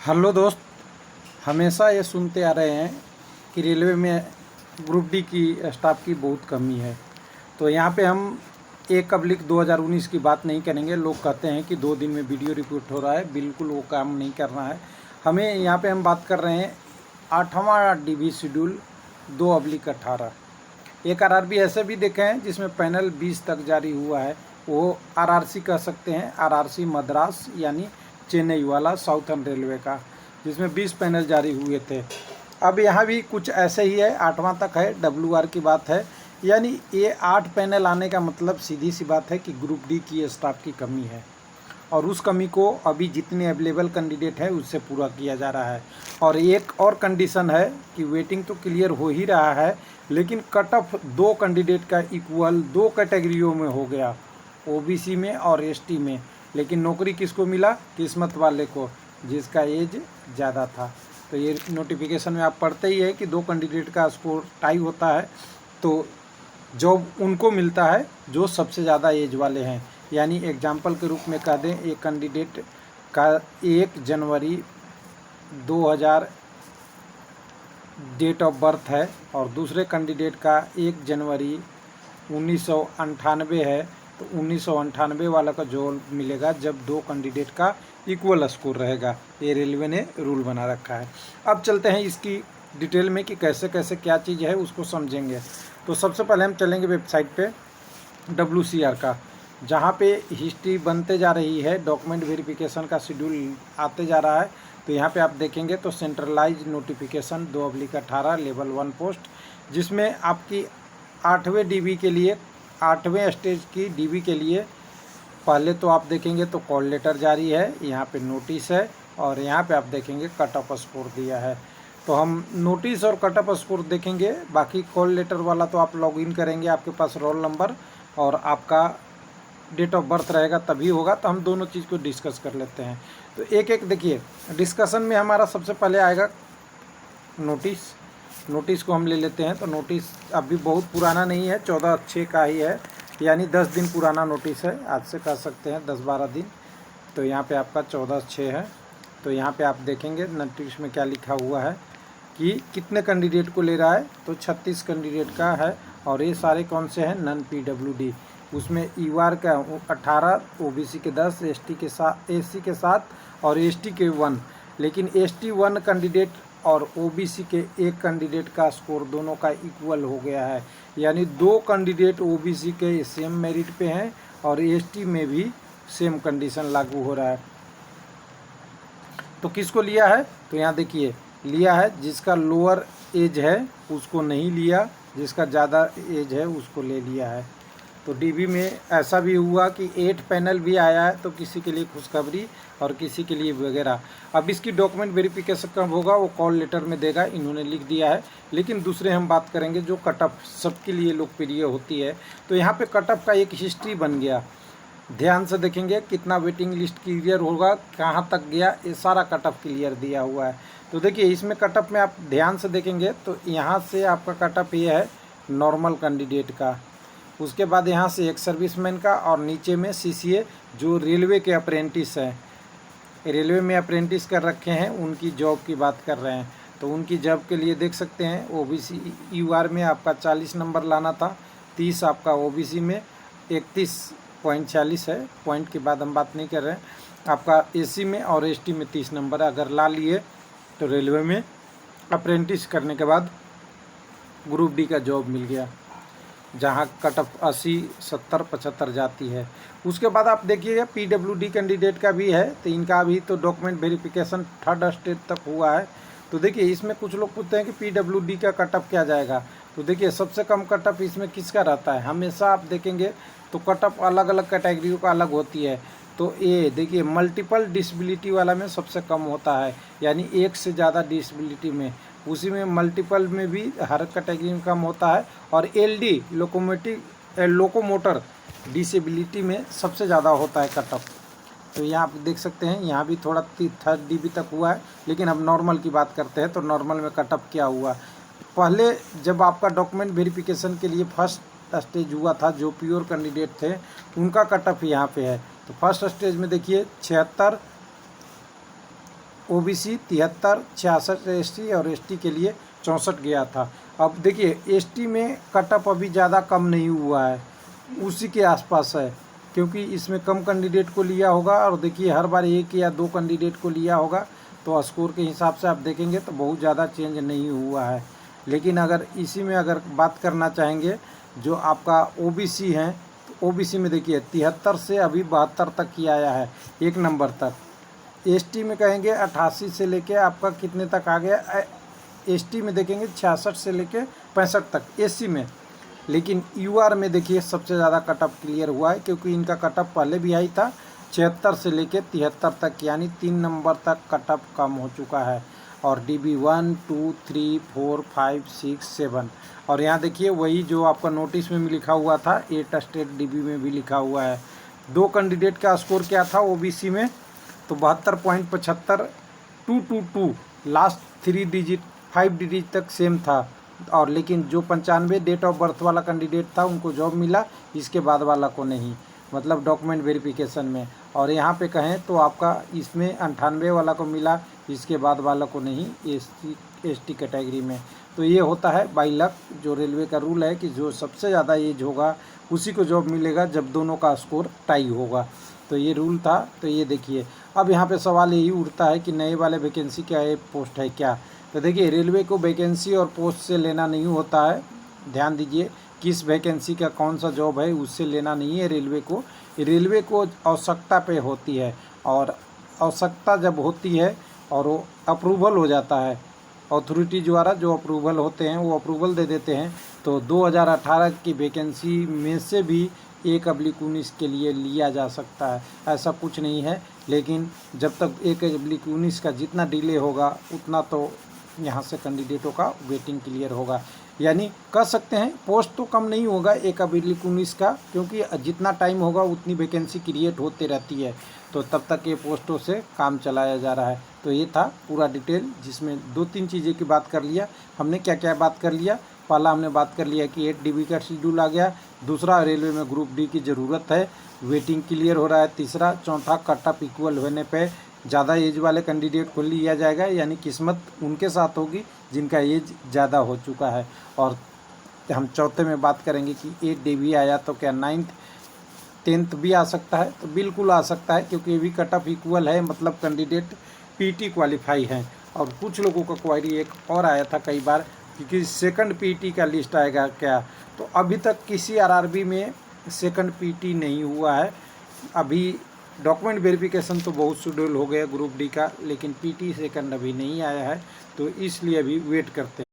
Hello दोस्त। हमेशा ये सुनते आ रहे हैं कि रेलवे में ग्रुप डी की स्टाफ की बहुत कमी है। तो यहाँ पे हम 1/2019 की बात नहीं करेंगे। लोग कहते हैं कि 2 दिन में वीडियो रिपोर्ट हो रहा है, बिल्कुल वो काम नहीं करना है हमें। यहाँ पे हम बात कर रहे हैं 8वां DB शेड्यूल 2/18। एक RRB ऐसे भी देखे हैं जिसमें पैनल 20 तक जारी हुआ है, वो RRC कह सकते हैं, RRC मद्रास यानी चेन्नई वाला साउथर्न रेलवे का, जिसमें 20 पैनल जारी हुए थे। अब यहाँ भी कुछ ऐसे ही है, 8वां तक है, WR की बात है। यानी ये 8 पैनल आने का मतलब सीधी सी बात है कि ग्रुप डी की स्टाफ की कमी है, और उस कमी को अभी जितने अवेलेबल कैंडिडेट हैं उससे पूरा किया जा रहा है। और एक और कंडीशन है कि वेटिंग तो क्लियर हो ही रहा है, लेकिन कट ऑफ 2 कैंडिडेट का इक्वल 2 कैटेगरियों में हो गया, OBC में और ST में। लेकिन नौकरी किसको मिला? किस्मत वाले को, जिसका एज ज़्यादा था। तो ये नोटिफिकेशन में आप पढ़ते ही है कि 2 कैंडिडेट का स्कोर टाई होता है तो जॉब उनको मिलता है जो सबसे ज़्यादा एज वाले हैं। यानी एग्जाम्पल के रूप में कह दें, एक कैंडिडेट का 1 जनवरी 2000 डेट ऑफ बर्थ है और दूसरे कैंडिडेट का 1 जनवरी 1998 है, तो 1998 वाला का जॉब मिलेगा जब 2 कैंडिडेट का इक्वल स्कोर रहेगा। ये रेलवे ने रूल बना रखा है। अब चलते हैं इसकी डिटेल में कि कैसे कैसे क्या चीज़ है उसको समझेंगे। तो सबसे पहले हम चलेंगे वेबसाइट पे WCR का, जहाँ पे हिस्ट्री बनते जा रही है, डॉक्यूमेंट वेरिफिकेशन का शेड्यूल आते जा रहा है। तो यहाँ पे आप देखेंगे तो सेंट्रलाइज नोटिफिकेशन 2/18 लेवल 1 पोस्ट, जिसमें आपकी 8वें DB के लिए, 8वें स्टेज की DB के लिए पहले तो आप देखेंगे तो कॉल लेटर जारी है, यहाँ पे नोटिस है, और यहाँ पे आप देखेंगे कट ऑफ स्कोर दिया है। तो हम नोटिस और कट ऑफ स्कोर देखेंगे। बाकी कॉल लेटर वाला तो आप लॉगिन करेंगे, आपके पास रोल नंबर और आपका डेट ऑफ बर्थ रहेगा तभी होगा। तो हम दोनों चीज़ को डिस्कस कर लेते हैं। तो एक एक देखिए, डिस्कशन में हमारा सबसे पहले आएगा नोटिस को हम ले लेते हैं। तो नोटिस अभी बहुत पुराना नहीं है, 14/6 का ही है, यानी 10 दिन पुराना नोटिस है, आज से कह सकते हैं 10-12 दिन। तो यहाँ पे आपका 14/6 है। तो यहाँ पे आप देखेंगे नोटिस में क्या लिखा हुआ है कि कितने कैंडिडेट को ले रहा है। तो 36 कैंडिडेट का है, और ये सारे कौन से हैं? None PWD। उसमें ER का 18, OBC के 10, SC के 7 और ST के 1। लेकिन ST 1 कैंडिडेट और OBC के 1 कैंडिडेट का स्कोर दोनों का इक्वल हो गया है। यानी 2 कैंडिडेट OBC के सेम मेरिट पे हैं और ST में भी सेम कंडीशन लागू हो रहा है। तो किसको लिया है? तो यहाँ देखिए, लिया है जिसका लोअर एज है उसको नहीं लिया, जिसका ज़्यादा एज है उसको ले लिया है। तो DB में ऐसा भी हुआ कि 8 पैनल भी आया है, तो किसी के लिए खुशखबरी और किसी के लिए वगैरह। अब इसकी डॉक्यूमेंट वेरिफिकेशन कब होगा वो कॉल लेटर में देगा, इन्होंने लिख दिया है। लेकिन दूसरे हम बात करेंगे जो कट ऑफ सबके लिए लोकप्रिय होती है। तो यहाँ पे कट ऑफ का एक हिस्ट्री बन गया, ध्यान से देखेंगे कितना वेटिंग लिस्ट क्लियर होगा, कहाँ तक गया, ये सारा कट ऑफ क्लियर दिया हुआ है। तो देखिए इसमें कट ऑफ में आप ध्यान से देखेंगे तो यहाँ से आपका कट ऑफ ये है नॉर्मल कैंडिडेट का, उसके बाद यहाँ से एक सर्विसमैन का, और नीचे में CCA जो रेलवे के अप्रेंटिस हैं, रेलवे में अप्रेंटिस कर रखे हैं, उनकी जॉब की बात कर रहे हैं। तो उनकी जॉब के लिए देख सकते हैं OBC UR में आपका 40 नंबर लाना था, 30 आपका OBC में, 31.40 है, पॉइंट के बाद हम बात नहीं कर रहे हैं। आपका SC में और ST में 30 नंबर अगर ला लिए तो रेलवे में अप्रेंटिस करने के बाद ग्रुप डी का जॉब मिल गया, जहाँ कट ऑफ 80, 70, 75 जाती है। उसके बाद आप देखिएगा PWD कैंडिडेट का भी है, तो इनका भी तो डॉक्यूमेंट वेरिफिकेशन 3rd स्टेज तक हुआ है। तो देखिए इसमें कुछ लोग पूछते हैं कि PWD का कट ऑफ क्या जाएगा। तो देखिए सबसे कम कट ऑफ इसमें किसका रहता है? हमेशा आप देखेंगे तो कट ऑफ अलग अलग कैटेगरियों का अलग होती है। तो ये देखिए मल्टीपल डिसेबिलिटी वाला में सबसे कम होता है, यानी एक से ज़्यादा डिसेबिलिटी में, उसी में मल्टीपल में भी हर कैटेगरी में कम होता है। और LD लोकोमोटर डिसेबिलिटी में सबसे ज़्यादा होता है कट ऑफ। तो यहाँ आप देख सकते हैं यहाँ भी थोड़ा 3rd DB तक हुआ है। लेकिन अब नॉर्मल की बात करते हैं तो नॉर्मल में कट ऑफ क्या हुआ। पहले जब आपका डॉक्यूमेंट वेरिफिकेशन के लिए फर्स्ट स्टेज हुआ था, जो प्योर कैंडिडेट थे उनका कट ऑफ यहाँ पे है। तो फर्स्ट स्टेज में देखिए 76, ओबीसी 73, 66 एसटी और एसटी के लिए 64 गया था। अब देखिए एसटी में कटअप अभी ज़्यादा कम नहीं हुआ है, उसी के आसपास है, क्योंकि इसमें कम कैंडिडेट को लिया होगा और देखिए हर बार 1 या 2 कैंडिडेट को लिया होगा, तो स्कोर के हिसाब से आप देखेंगे तो बहुत ज़्यादा चेंज नहीं हुआ है। लेकिन अगर इसी में अगर बात करना चाहेंगे जो आपका ओबीसी है, तो ओबीसी में देखिए 73 से अभी 72 तक ही आया है, 1 नंबर तक। एसटी में कहेंगे 88 से लेके आपका कितने तक आ गया, एसटी में देखेंगे 66 से लेके 65 तक एससी में। लेकिन यूआर में देखिए सबसे ज़्यादा कटअप क्लियर हुआ है, क्योंकि इनका कटअप पहले भी आई था 76 से लेके 73 तक, यानी 3 नंबर तक कटअप कम हो चुका है। और DB 1, 2, 3, 4, 5, 6, 7 और यहाँ देखिए वही जो आपका नोटिस में भी लिखा हुआ था 8 स्टेट DB में भी लिखा हुआ है। 2 कैंडिडेट का स्कोर क्या था ओबीसी में, तो 72.75, 222 लास्ट 3 डिजिट 5 डिजिट तक सेम था। और लेकिन जो 95 डेट ऑफ बर्थ वाला कैंडिडेट था उनको जॉब मिला, इसके बाद वाला को नहीं, मतलब डॉक्यूमेंट वेरिफिकेशन में। और यहाँ पे कहें तो आपका इसमें 98 वाला को मिला, इसके बाद वाला को नहीं, एसटी कैटेगरी में। तो ये होता है बाई लक, जो रेलवे का रूल है कि जो सबसे ज़्यादा एज होगा उसी को जॉब मिलेगा जब दोनों का स्कोर टाई होगा। तो ये रूल था। तो ये देखिए अब यहाँ पे सवाल यही उठता है कि नए वाले वैकेंसी क्या है, पोस्ट है क्या। तो देखिए रेलवे को वैकेंसी और पोस्ट से लेना नहीं होता है, ध्यान दीजिए किस वैकेंसी का कौन सा जॉब है उससे लेना नहीं है रेलवे को आवश्यकता पे होती है। और आवश्यकता जब होती है और वो अप्रूवल हो जाता है, अथॉरिटी द्वारा जो अप्रूवल होते हैं वो अप्रूवल दे देते हैं, तो 2018 की वैकेंसी में से भी 1/19 के लिए लिया जा सकता है, ऐसा कुछ नहीं है। लेकिन जब तक 1/19 का जितना डिले होगा उतना तो यहाँ से कैंडिडेटों का वेटिंग क्लियर होगा, यानी कह सकते हैं पोस्ट तो कम नहीं होगा 1/19 का, क्योंकि जितना टाइम होगा उतनी वैकेंसी क्रिएट होते रहती है, तो तब तक ये पोस्टों से काम चलाया जा रहा है। तो ये था पूरा डिटेल, जिसमें 2-3 चीज़ें की बात कर लिया हमने। क्या क्या बात कर लिया, पहला हमने बात कर लिया कि 8 DB का शेड्यूल आ गया, दूसरा रेलवे में ग्रुप डी की ज़रूरत है, वेटिंग क्लियर हो रहा है, तीसरा, चौथा कटअप इक्वल होने पे ज़्यादा एज वाले कैंडिडेट को लिया जाएगा, यानी किस्मत उनके साथ होगी जिनका एज ज़्यादा हो चुका है। और हम चौथे में बात करेंगे कि 8 DB आया तो क्या 9th 10th भी आ सकता है, तो बिल्कुल आ सकता है, क्योंकि ये भी कटअप इक्वल है, मतलब कैंडिडेट पीटी क्वालिफाई हैं। और कुछ लोगों का क्वारी एक और आया था कई बार, क्योंकि सेकंड पीटी का लिस्ट आएगा क्या, तो अभी तक किसी आरआरबी में सेकंड पीटी नहीं हुआ है। अभी डॉक्यूमेंट वेरिफिकेशन तो बहुत शेड्यूल हो गया ग्रुप डी का, लेकिन पीटी सेकंड अभी नहीं आया है, तो इसलिए अभी वेट करते हैं।